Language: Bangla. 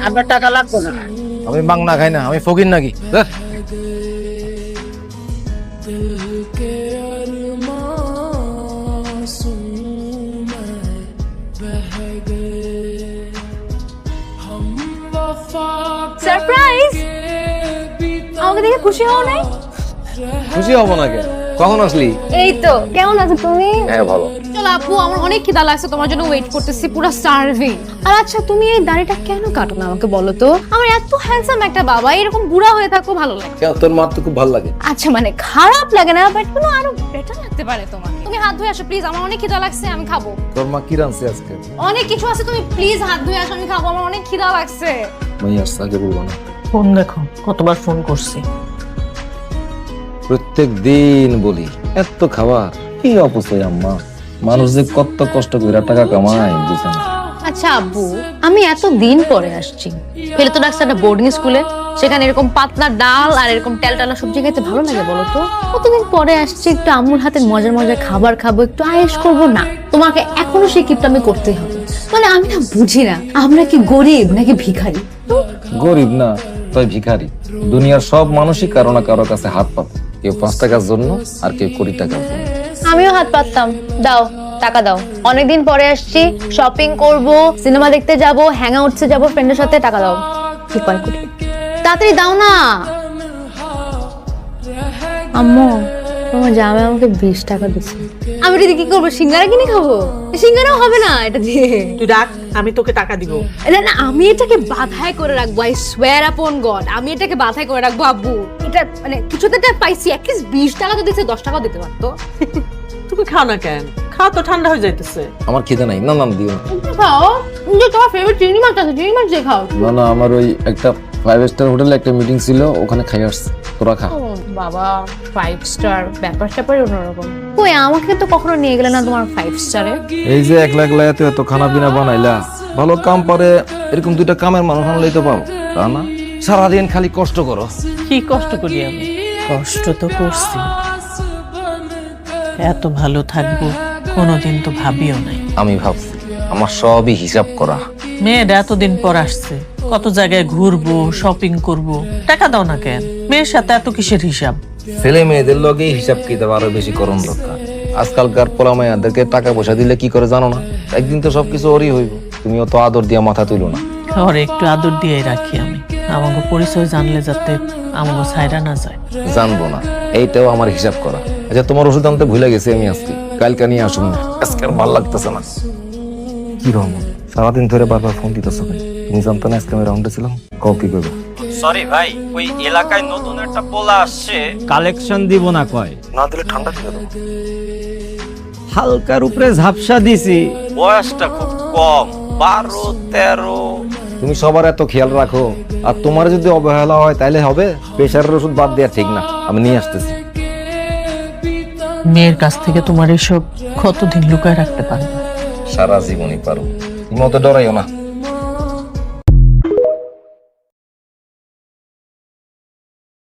আপনার টাকা লাগবে না। আমি বাংলা খাই না, আমি ফকির নাকি? সারপ্রাইজ! আমাকে দেখে খুশি হও নাই? খুশি হব না কেন? কখন আসলি? এই তো। কেমন আছো তুমি? হ্যাঁ ভালো। চলো আপু, আমার অনেক খিদা লাগছে, তোমার জন্য ওয়েট করতেছি, পুরো স্টারভিং। আর আচ্ছা, তুমি এই দাড়িটা কেন কাটো না আমাকে বলো তো? আমার এত হ্যান্ডসাম একটা বাবা, এরকম বুড়া হয়ে থাকো ভালো লাগে। কেন, তোর মার তো খুব ভালো লাগে। আচ্ছা মানে খারাপ লাগে না, বাট কোনো আরো বেটার লাগতে পারে তোমার। তুমি হাত ধুয়ে আসো প্লিজ, আমার অনেক খিদা লাগছে, আমি খাবো। তোর মা কি রাঁধছে আজকে? অনেক কিছু আছে, তুমি প্লিজ হাত ধুয়ে আসো, আমি খাবো, আমার অনেক খিদা লাগছে। আমি আসছে আগে বলবো না। ফোন দেখো, কতবার ফোন করছি। প্রত্যেক দিন বলি এত খাবার কি অপচয় আম্মা। মানুষ যে কত কষ্ট করে টাকা কামায় বুঝে না। আচ্ছা আব্বু, আমি এত দিন পরে আসছি, ফেলে তো ডাকছে একটা বোর্ডিং স্কুলে, সেখানে এরকম পাতলা ডাল আর এরকম টালটালা সবজি খেতে ভালো লাগে বলো তো? কতদিন পরে আসছি, একটু আম্মুর হাতের মজার মজার খাবার খাবো, একটু আয়েশ করবো না? তোমাকে এখনো সেই কিপটা আমি করতেই হবে। মানে আমি না বুঝি না, আমরা কি গরিব নাকি ভিখারি? গরিব না, তাই ভিখারি। দুনিয়ার সব মানুষই কারো না কারো কাছে হাত পাবে, কেউ 5 টাকার জন্য আর কেউ 20 টাকার জন্য। আমিও হাত পাততাম। দাও টাকা দাও, অনেকদিন পরে আসছি, শপিং করব, সিনেমা দেখতে যাব, হ্যাং আউটসে যাব ফ্রেন্ডের সাথে, টাকা দাও। কি কয় কোটি, তাড়াতাড়ি দাও না। আম্মু, তোমার জামাই আমাকে 20 টাকা দিচ্ছে। আমি এটা দিয়ে কি করবো? সিঙ্গারা কিনে খাবো? সিঙ্গারাও হবে না এটা দিয়ে। তুই রাখ, আমি তোকে টাকা দিব। না না, আমি এটাকে বাধাই করে রাখবো, আই সোয়ার আপন গড, আমি এটাকে বাধাই করে রাখবো আব্বু। এটা মানে কিছুতে একটা পাইছি, অ্যাটলিস্ট 20 টাকা তো দিচ্ছে, 10 টাকাও দিতে পারতো। তুমি খাও না কেন? খাও তো, ঠান্ডা হয়ে যাইতেছে। আমার খিদে নাই। না না দিও না। খাও, যে তোমার ফেভারিট চিংড়ি মাছ আছে, চিংড়ি মাছ দিয়ে খাও। না না, আমার ওই একটা 5 স্টার হোটেলে একটা মিটিং ছিল, ওখানে খাই আসছি। তোরা খা। বাবা 5 স্টার, ব্যাপার স্যাপারই অন্যরকম। কই, আমাকে তো কখনো নিয়ে গেলে না তোমার 5 স্টারে। এই যে একলা একলা এত খানা পিনা বানাইলা, ভালো কাম পারে এরকম 2টা কামের মানুষ আনলেই তো পাবো, তা না? সারাদিন খালি কষ্ট করো। কি কষ্ট করি আমি? কষ্ট তো করছি, এত ভালো থাকবো কোনোদিন তো ভাবিও নাই। আমি ভাবছি আমার সবই হিসাব করা। মেয়েরা এতদিন পর আসছে, কত জায়গায় ঘুরবো, শপিং করব, টাকা দাও না কেন? মেয়ের সাথে এত কিসের হিসাব? ছেলে মেয়েদের লগে হিসাব কিতাব আরো বেশি করণ দরকার। আজকালকার পোলা মাইয়াদেরকে টাকা পয়সা দিলে কি করে জানো না? একদিন তো সবকিছু ওরই হইব। তুমিও তো আদর দিয়া মাথা তুলো না। ওর একটু আদর দিয়ে রাখি আমি, আমাকে পরিচয় জানলে যাতে আমাকে ছাইরা না যায়। জানবো না, এইটাও আমার হিসাব করা। আচ্ছা, তোমার ওষুধ আনতে ভুলে গেছি আমি আজকে, কালকে নিয়ে আসুন। আজকে আর ভালো লাগতেছে না। কি রহমান, সারাদিন ধরে বারবার ফোন দিতেছো কেন? তুমি জানতো না আজকে আমি রাউন্ডে ছিলাম? কও কি করবো? সরি ভাই, ওই এলাকায় নতুন একটা পোলা আসছে, কালেকশন দিব না কয়। না দিলে ঠান্ডা খেয়ে দেবো। হালকার উপরে ঝাপসা দিছি। বয়সটা খুব কম, 12-13। তুমি সবার এত খেয়াল রাখো, আর তোমার যদি অবহেলা হয় তাহলে হবে? প্রেশারের ওষুধ বাদ দেওয়া ঠিক না, আমি নিয়ে আসতেছি। মেয়ের কাছ থেকে তোমার এসব কতদিন লুকায় রাখতে পারবে? সারা জীবনই পারো। তুমি অত ডরাইও না।